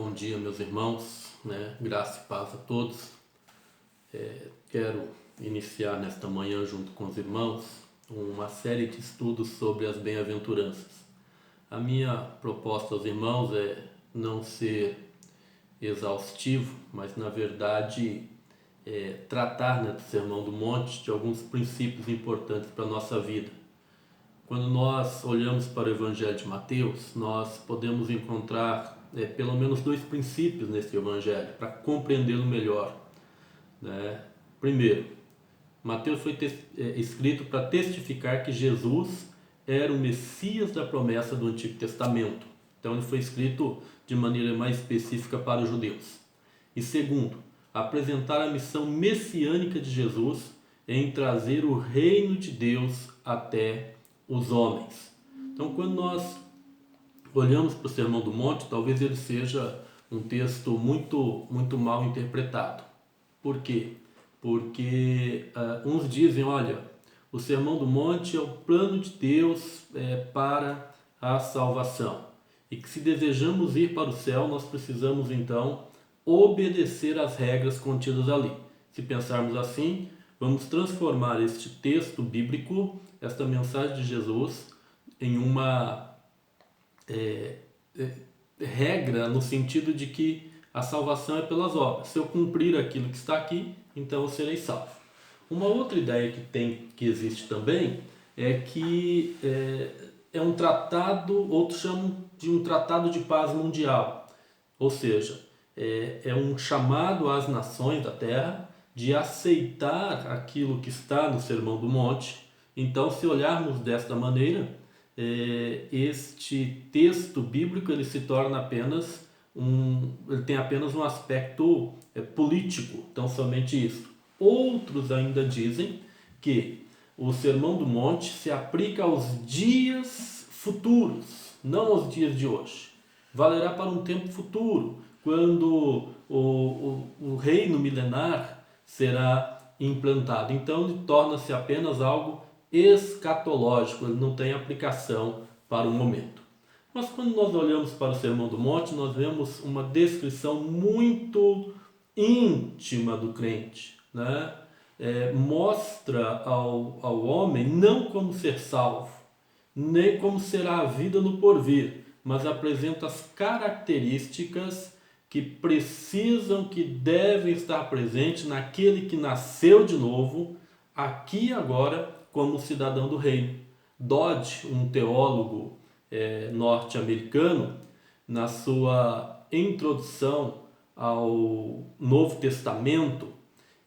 Bom dia, meus irmãos, Graça e paz a todos. Quero iniciar nesta manhã, junto com os irmãos, uma série de estudos sobre as bem-aventuranças. A minha proposta aos irmãos é não ser exaustivo, mas na verdade tratar do Sermão do Monte de alguns princípios importantes para a nossa vida. Quando nós olhamos para o Evangelho de Mateus, nós podemos encontrar pelo menos dois princípios nesse Evangelho, para compreendê-lo melhor. Primeiro, Mateus foi escrito para testificar que Jesus era o Messias da promessa do Antigo Testamento. Então ele foi escrito de maneira mais específica para os judeus. E segundo, apresentar a missão messiânica de Jesus em trazer o reino de Deus até os homens. Então, quando nós olhamos para o Sermão do Monte, talvez ele seja um texto muito mal interpretado. Por quê? Porque uns dizem, olha, o Sermão do Monte é o plano de Deus para a salvação. E que se desejamos ir para o céu, nós precisamos então obedecer às regras contidas ali. Se pensarmos assim, vamos transformar este texto bíblico, esta mensagem de Jesus, em uma regra no sentido de que a salvação é pelas obras. Se eu cumprir aquilo que está aqui, então eu serei salvo. Uma outra ideia que existe também é que é um tratado, outros chamam de um tratado de paz mundial. Ou seja, é um chamado às nações da terra de aceitar aquilo que está no Sermão do Monte. Então, se olharmos desta maneira, este texto bíblico ele se torna apenas ele tem apenas um aspecto político, então somente isso. Outros ainda dizem que o Sermão do Monte se aplica aos dias futuros, não aos dias de hoje. Valerá para um tempo futuro, quando o reino milenar será implantado. Então ele torna-se apenas algo escatológico, ele não tem aplicação para o momento. Mas quando nós olhamos para o Sermão do Monte, nós vemos uma descrição muito íntima do crente, mostra ao homem não como ser salvo, nem como será a vida no porvir, mas apresenta as características que precisam, que devem estar presentes naquele que nasceu de novo, aqui e agora, como cidadão do reino. Dodd, um teólogo norte-americano, na sua introdução ao Novo Testamento,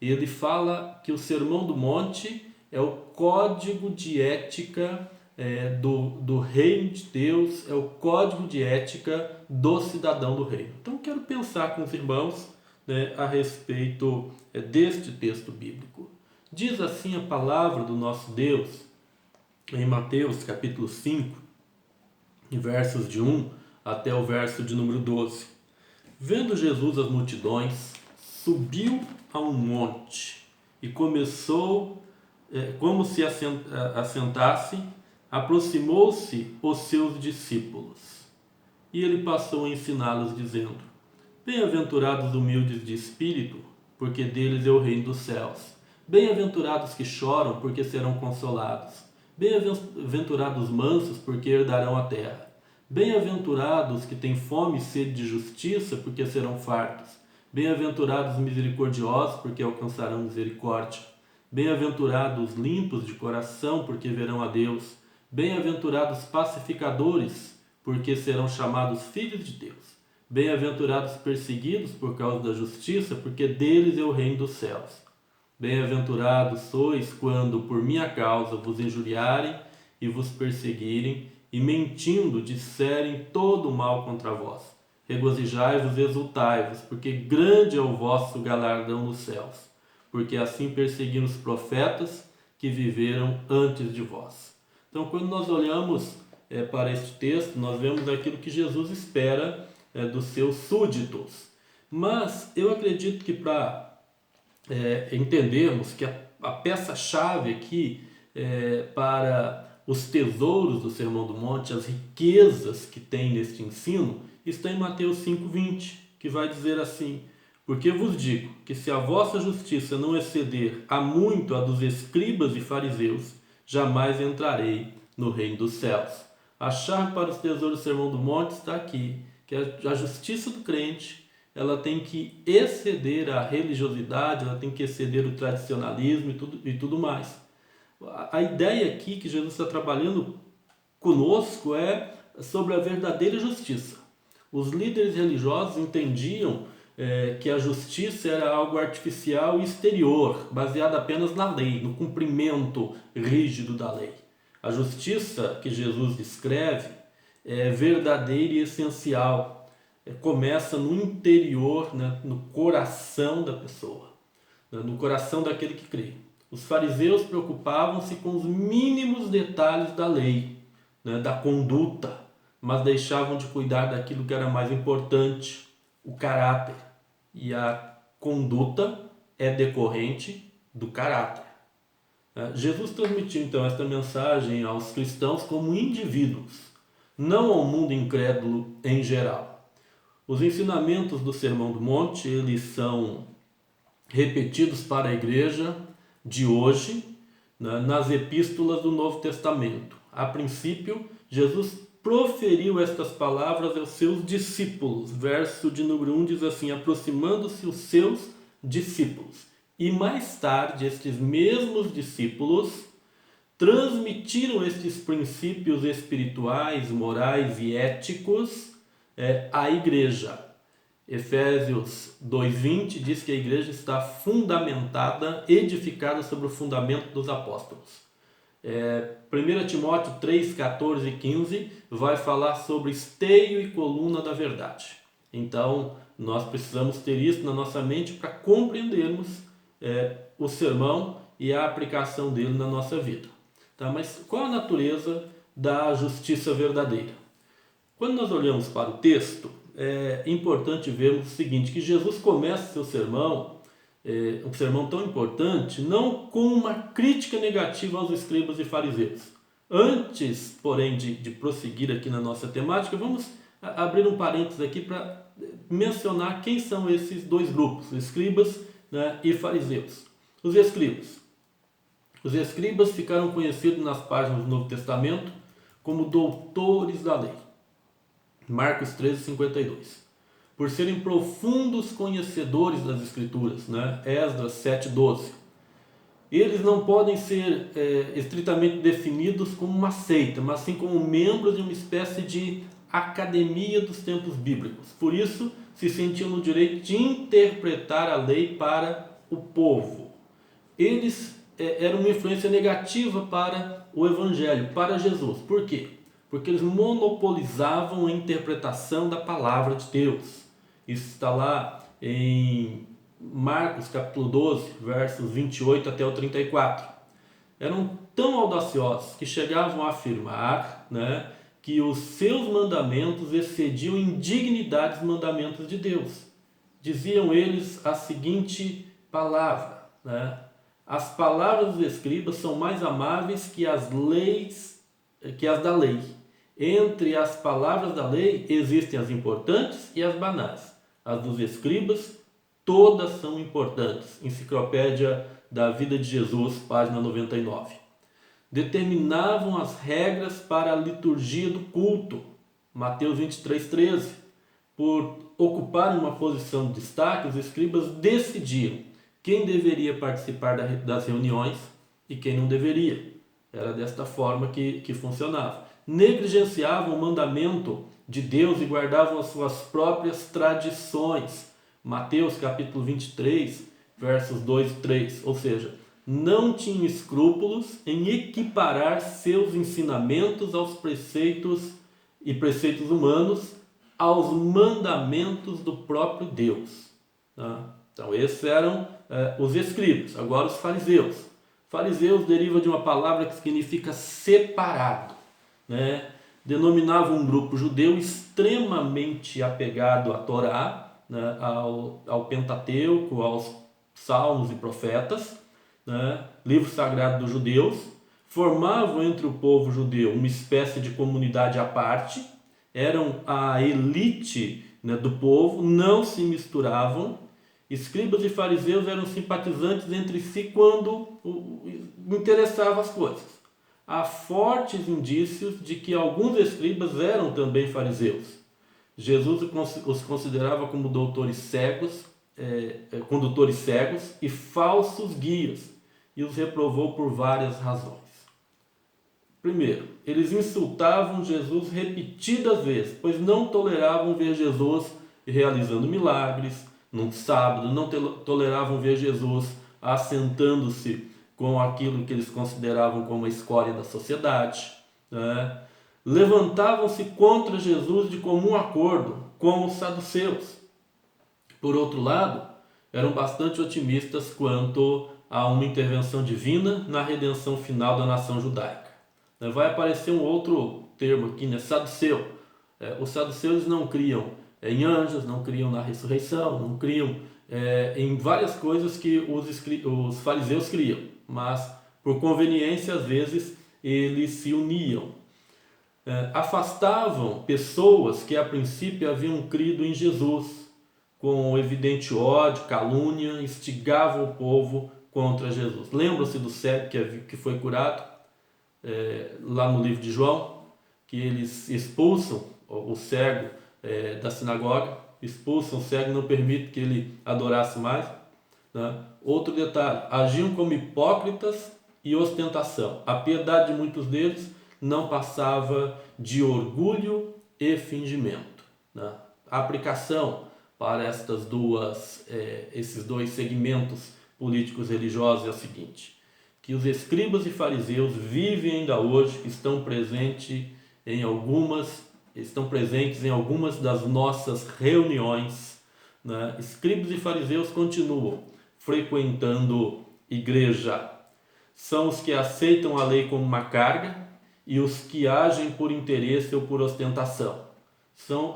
ele fala que o Sermão do Monte é o código de ética do reino de Deus, é o código de ética do cidadão do reino. Então quero pensar com os irmãos a respeito deste texto bíblico. Diz assim a palavra do nosso Deus em Mateus capítulo 5, versos de 1 até o verso de número 12. Vendo Jesus as multidões, subiu a um monte e começou, como se assentasse, aproximou-se os seus discípulos. E ele passou a ensiná-los, dizendo: Bem-aventurados os humildes de espírito, porque deles é o reino dos céus. Bem-aventurados que choram, porque serão consolados. Bem-aventurados os mansos, porque herdarão a terra. Bem-aventurados que têm fome e sede de justiça, porque serão fartos. Bem-aventurados os misericordiosos, porque alcançarão misericórdia. Bem-aventurados os limpos de coração, porque verão a Deus. Bem-aventurados os pacificadores, porque serão chamados filhos de Deus. Bem-aventurados os perseguidos por causa da justiça, porque deles é o reino dos céus. Bem-aventurados sois quando por minha causa vos injuriarem e vos perseguirem, e mentindo disserem todo o mal contra vós. Regozijai-vos e exultai-vos, porque grande é o vosso galardão nos céus, porque assim perseguiram os profetas que viveram antes de vós. Então, quando nós olhamos para este texto, nós vemos aquilo que Jesus espera dos seus súditos. Mas eu acredito que para entendermos que a peça-chave aqui para os tesouros do Sermão do Monte, as riquezas que tem neste ensino, está em Mateus 5:20. que vai dizer assim: porque vos digo que se a vossa justiça não exceder a muito a dos escribas e fariseus, jamais entrarei no reino dos céus. A chave para os tesouros do Sermão do Monte está aqui, que a justiça do crente, ela tem que exceder a religiosidade, ela tem que exceder o tradicionalismo e tudo mais. A ideia aqui que Jesus está trabalhando conosco é sobre a verdadeira justiça. Os líderes religiosos entendiam que a justiça era algo artificial e exterior, baseado apenas na lei, no cumprimento rígido da lei. A justiça que Jesus descreve é verdadeira e essencial. Começa no interior, né, no coração da pessoa, né, no coração daquele que crê. Os fariseus preocupavam-se com os mínimos detalhes da lei, né, da conduta, mas deixavam de cuidar daquilo que era mais importante, o caráter. E a conduta é decorrente do caráter. Jesus transmitiu então esta mensagem aos cristãos como indivíduos, não ao mundo incrédulo em geral. Os ensinamentos do Sermão do Monte, eles são repetidos para a igreja de hoje, né, nas epístolas do Novo Testamento. A princípio, Jesus proferiu estas palavras aos seus discípulos. Verso de número 1 diz assim: aproximando-se os seus discípulos. E mais tarde, estes mesmos discípulos transmitiram estes princípios espirituais, morais e éticos à igreja. Efésios 2:20 diz que a igreja está fundamentada, edificada sobre o fundamento dos apóstolos. 1 Timóteo 3, 14 e 15 vai falar sobre esteio e coluna da verdade. Então, nós precisamos ter isso na nossa mente para compreendermos o sermão e a aplicação dele na nossa vida. Tá? Mas qual a natureza da justiça verdadeira? Quando nós olhamos para o texto, é importante vermos o seguinte, que Jesus começa seu sermão, um sermão tão importante, não com uma crítica negativa aos escribas e fariseus. Antes, porém, de prosseguir aqui na nossa temática, vamos abrir um parênteses aqui para mencionar quem são esses dois grupos, escribas, né, e fariseus. Os escribas ficaram conhecidos nas páginas do Novo Testamento como doutores da lei. Marcos 13:52. Por serem profundos conhecedores das Escrituras, né? Esdras 7:12. Eles não podem ser estritamente definidos como uma seita, mas sim como membros de uma espécie de academia dos tempos bíblicos. Por isso, se sentiam no direito de interpretar a lei para o povo. Eles eram uma influência negativa para o Evangelho, para Jesus. Por quê? Porque eles monopolizavam a interpretação da palavra de Deus. Isso está lá em Marcos capítulo 12, versos 28 até o 34. Eram tão audaciosos que chegavam a afirmar, né, que os seus mandamentos excediam em dignidade os mandamentos de Deus. Diziam eles a seguinte palavra, né? As palavras dos escribas são mais amáveis que as da lei. Entre as palavras da lei existem as importantes e as banais. As dos escribas, todas são importantes. Enciclopédia da Vida de Jesus, página 99. Determinavam as regras para a liturgia do culto. Mateus 23:13. Por ocuparem uma posição de destaque, os escribas decidiam quem deveria participar das reuniões e quem não deveria. Era desta forma que funcionava. Negligenciavam o mandamento de Deus e guardavam as suas próprias tradições. Mateus capítulo 23, versos 2 e 3. Ou seja, não tinham escrúpulos em equiparar seus ensinamentos aos preceitos humanos, aos mandamentos do próprio Deus. Tá? Então, esses eram os escribas. Agora, os fariseus. Fariseus deriva de uma palavra que significa separado, né? Denominava um grupo judeu extremamente apegado à Torá, né? ao Pentateuco, aos Salmos e Profetas, né? Livro sagrado dos judeus. Formavam entre o povo judeu uma espécie de comunidade à parte, eram a elite né, do povo, não se misturavam. Escribas e fariseus eram simpatizantes entre si quando interessavam as coisas. Há fortes indícios de que alguns escribas eram também fariseus. Jesus os considerava como condutores cegos e falsos guias, e os reprovou por várias razões. Primeiro, eles insultavam Jesus repetidas vezes, pois não toleravam ver Jesus realizando milagres no sábado, não toleravam ver Jesus assentando-se com aquilo que eles consideravam como a escória da sociedade, né? Levantavam-se contra Jesus de comum acordo com os saduceus. Por outro lado, eram bastante otimistas quanto a uma intervenção divina na redenção final da nação judaica. Vai aparecer um outro termo aqui, né? Saduceu. Os saduceus não criam em anjos, não criam na ressurreição, não criam em várias coisas que os fariseus criam, mas por conveniência às vezes eles se uniam. Afastavam pessoas que a princípio haviam crido em Jesus, com evidente ódio, calúnia, instigavam o povo contra Jesus. Lembram-se do cego que foi curado? Lá no livro de João, que eles expulsam o cego da sinagoga, expulsam o cego, não permitem que ele adorasse mais, né? Outro detalhe, agiam como hipócritas e ostentação. A piedade de muitos deles não passava de orgulho e fingimento, né? A aplicação para esses dois segmentos políticos religiosos é a seguinte: que os escribas e fariseus vivem ainda hoje, estão presentes em algumas das nossas reuniões, né? Escribas e fariseus continuam frequentando igreja. São os que aceitam a lei como uma carga e os que agem por interesse ou por ostentação.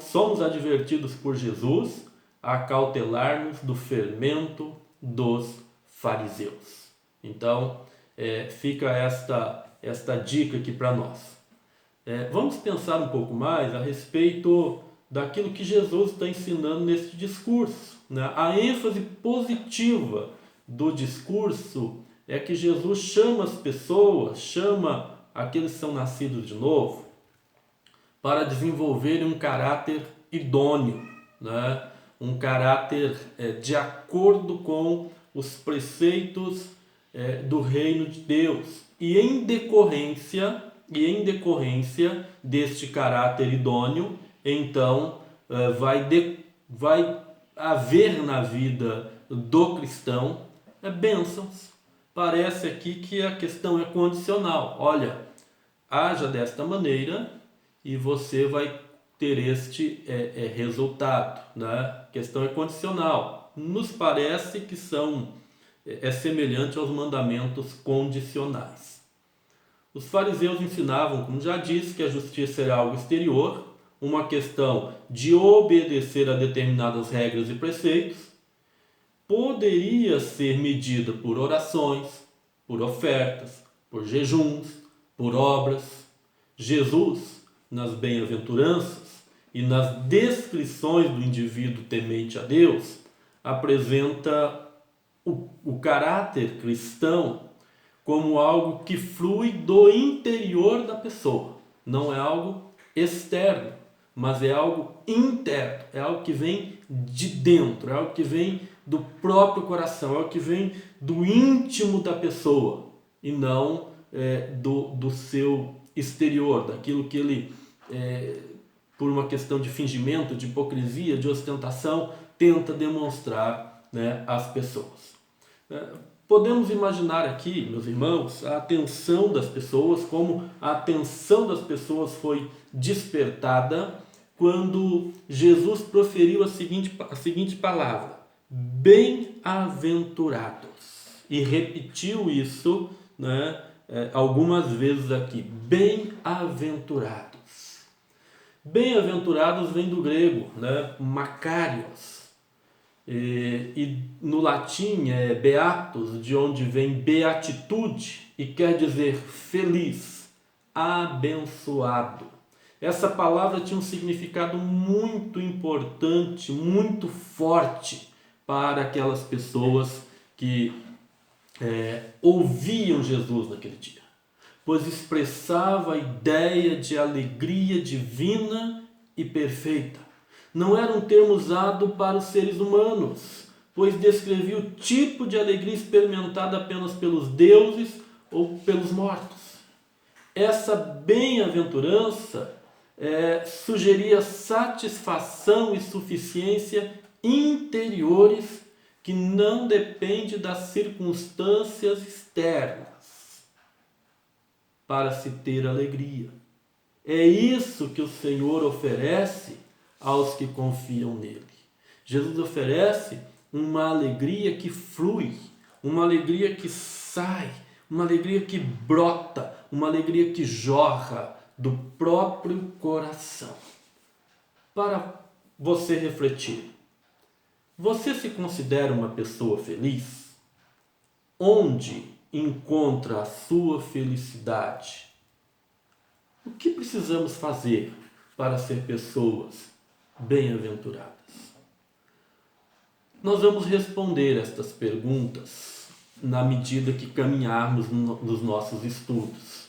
Somos advertidos por Jesus a cautelar-nos do fermento dos fariseus. Então, fica esta dica aqui para nós. Vamos pensar um pouco mais a respeito daquilo que Jesus está ensinando nesse discurso, né? A ênfase positiva do discurso é que Jesus chama as pessoas, chama aqueles que são nascidos de novo, para desenvolverem um caráter idôneo, né? Um caráter de acordo com os preceitos do reino de Deus, e em decorrência deste caráter idôneo, então vai haver na vida do cristão bênçãos. Parece aqui que a questão é condicional. Olha, haja desta maneira e você vai ter este resultado, né? A questão é condicional. Nos parece que é semelhante aos mandamentos condicionais. Os fariseus ensinavam, como já disse, que a justiça era algo exterior, uma questão de obedecer a determinadas regras e preceitos, poderia ser medida por orações, por ofertas, por jejuns, por obras. Jesus, nas bem-aventuranças e nas descrições do indivíduo temente a Deus, apresenta o caráter cristão como algo que flui do interior da pessoa. Não é algo externo, mas é algo interno, é algo que vem de dentro, é algo que vem do próprio coração, é algo que vem do íntimo da pessoa e não do seu exterior, daquilo que ele, por uma questão de fingimento, de hipocrisia, de ostentação, tenta demonstrar, né, às pessoas. Podemos imaginar aqui, meus irmãos, a atenção das pessoas, como a atenção das pessoas foi despertada quando Jesus proferiu a seguinte palavra: bem-aventurados. E repetiu isso, né, algumas vezes aqui: bem-aventurados. Bem-aventurados vem do grego, né, makarios. E no latim é beatus, de onde vem beatitude, e quer dizer feliz, abençoado. essa palavra tinha um significado muito importante, muito forte para aquelas pessoas que ouviam Jesus naquele dia, pois expressava a ideia de alegria divina e perfeita. Não era um termo usado para os seres humanos, pois descrevia o tipo de alegria experimentada apenas pelos deuses ou pelos mortos. Essa bem-aventurança sugeria satisfação e suficiência interiores que não dependem das circunstâncias externas para se ter alegria. É isso que o Senhor oferece aos que confiam nele. Jesus oferece uma alegria que flui, uma alegria que sai, uma alegria que brota, uma alegria que jorra do próprio coração. Para você refletir, você se considera uma pessoa feliz? Onde encontra a sua felicidade? O que precisamos fazer para ser pessoas bem-aventuradas? Nós vamos responder estas perguntas na medida que caminharmos nos nossos estudos,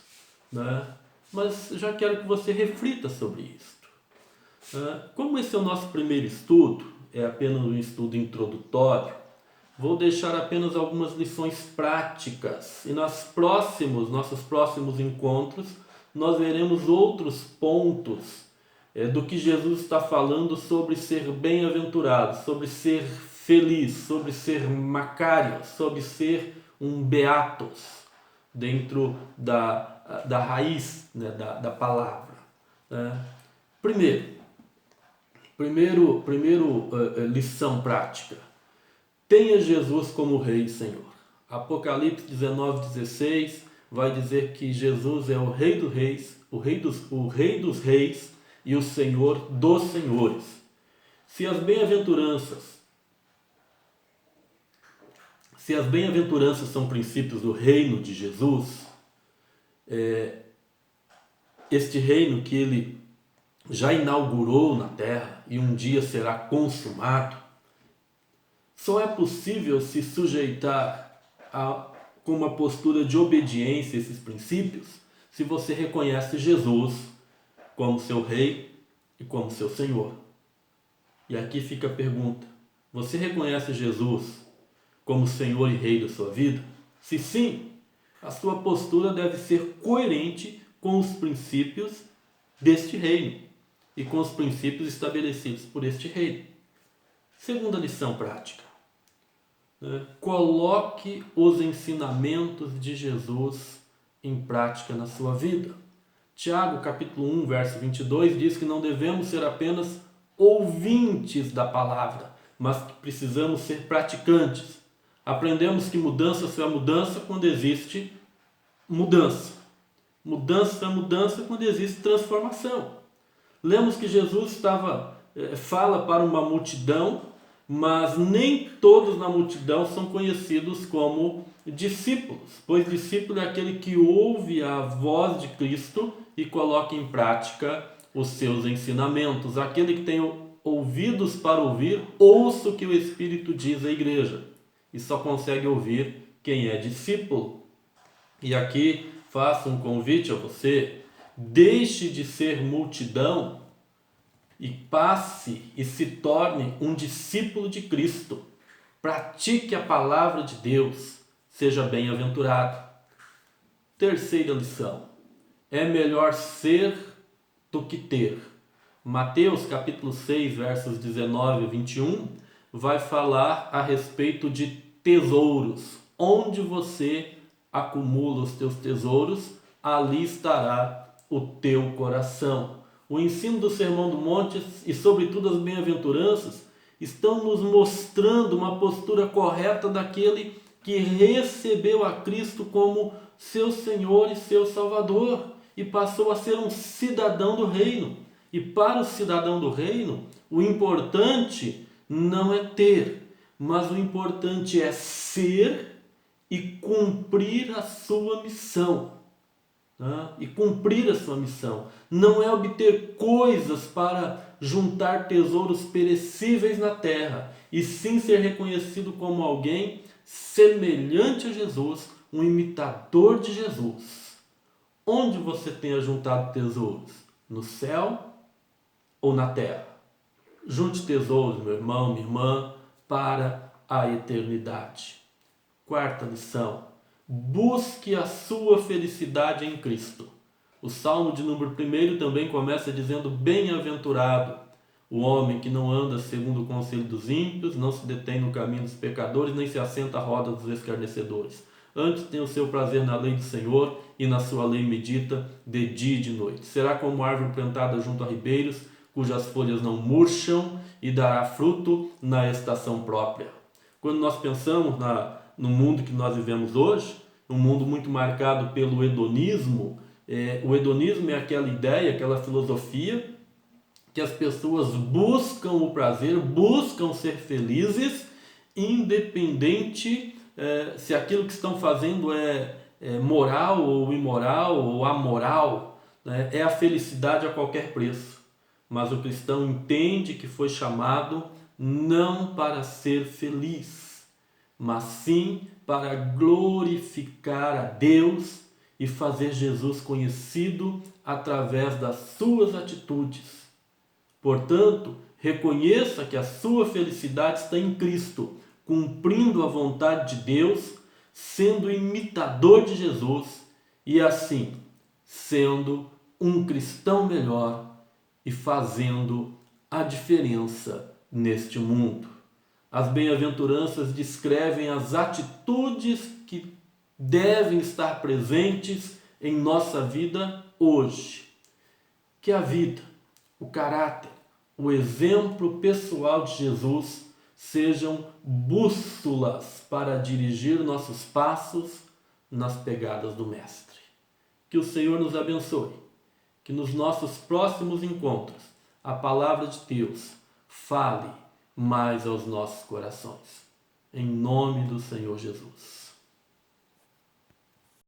né? Mas já quero que você reflita sobre isto. Como esse é o nosso primeiro estudo, é apenas um estudo introdutório, vou deixar apenas algumas lições práticas e nossos próximos encontros nós veremos outros pontos do que Jesus está falando sobre ser bem-aventurado, sobre ser feliz, sobre ser macário, sobre ser um beatos dentro da raiz, né, da palavra. Né? Primeiro, lição prática. Tenha Jesus como Rei e Senhor. Apocalipse 19:16 vai dizer que Jesus é o Rei dos Reis, o Rei dos Reis e o Senhor dos Senhores. Se as bem-aventuranças são princípios do reino de Jesus, este reino que ele já inaugurou na terra e um dia será consumado, só é possível se sujeitar com uma postura de obediência a esses princípios se você reconhece Jesus como seu Rei e como seu Senhor. E aqui fica a pergunta: você reconhece Jesus como Senhor e Rei da sua vida? Se sim, a sua postura deve ser coerente com os princípios deste reino e com os princípios estabelecidos por este reino. Segunda lição prática. Coloque os ensinamentos de Jesus em prática na sua vida. Tiago, capítulo 1, verso 22, diz que não devemos ser apenas ouvintes da palavra, mas que precisamos ser praticantes. Aprendemos que mudança será mudança quando existe mudança. Mudança será mudança quando existe transformação. Lemos que Jesus fala para uma multidão, mas nem todos na multidão são conhecidos como discípulos, pois discípulo é aquele que ouve a voz de Cristo e coloca em prática os seus ensinamentos. Aquele que tem ouvidos para ouvir, ouça o que o Espírito diz à igreja. E só consegue ouvir quem é discípulo. E aqui faço um convite a você: deixe de ser multidão e passe e se torne um discípulo de Cristo. Pratique a palavra de Deus. Seja bem-aventurado. Terceira lição. É melhor ser do que ter. Mateus capítulo 6, versos 19 e 21, vai falar a respeito de tesouros. Onde você acumula os teus tesouros, ali estará o teu coração. O ensino do Sermão do Monte e, sobretudo, as bem-aventuranças estão nos mostrando uma postura correta daquele que recebeu a Cristo como seu Senhor e seu Salvador e passou a ser um cidadão do reino. E para o cidadão do reino, o importante não é ter, mas o importante é ser e cumprir a sua missão. né, e cumprir a sua missão. Não é obter coisas para juntar tesouros perecíveis na terra, e sim ser reconhecido como alguém semelhante a Jesus, um imitador de Jesus. Onde você tem ajuntado tesouros? No céu ou na terra? Junte tesouros, meu irmão, minha irmã, para a eternidade. Quarta lição: busque a sua felicidade em Cristo. O Salmo de número 1 também começa dizendo: bem-aventurado o homem que não anda segundo o conselho dos ímpios, não se detém no caminho dos pecadores, nem se assenta à roda dos escarnecedores. Antes tem o seu prazer na lei do Senhor, e na sua lei medita de dia e de noite. Será como árvore plantada junto a ribeiros, cujas folhas não murcham, e dará fruto na estação própria. Quando nós pensamos no mundo que nós vivemos hoje, um mundo muito marcado pelo hedonismo, o hedonismo é aquela ideia, aquela filosofia que as pessoas buscam o prazer, buscam ser felizes, independente se aquilo que estão fazendo é moral ou imoral ou amoral, né? É a felicidade a qualquer preço. Mas o cristão entende que foi chamado não para ser feliz, mas sim para glorificar a Deus e fazer Jesus conhecido através das suas atitudes. Portanto, reconheça que a sua felicidade está em Cristo, cumprindo a vontade de Deus, sendo imitador de Jesus e assim sendo um cristão melhor e fazendo a diferença neste mundo. As bem-aventuranças descrevem as atitudes que devem estar presentes em nossa vida hoje. Que a vida, o caráter, o exemplo pessoal de Jesus sejam bússolas para dirigir nossos passos nas pegadas do Mestre. Que o Senhor nos abençoe, que nos nossos próximos encontros a palavra de Deus fale mais aos nossos corações. Em nome do Senhor Jesus.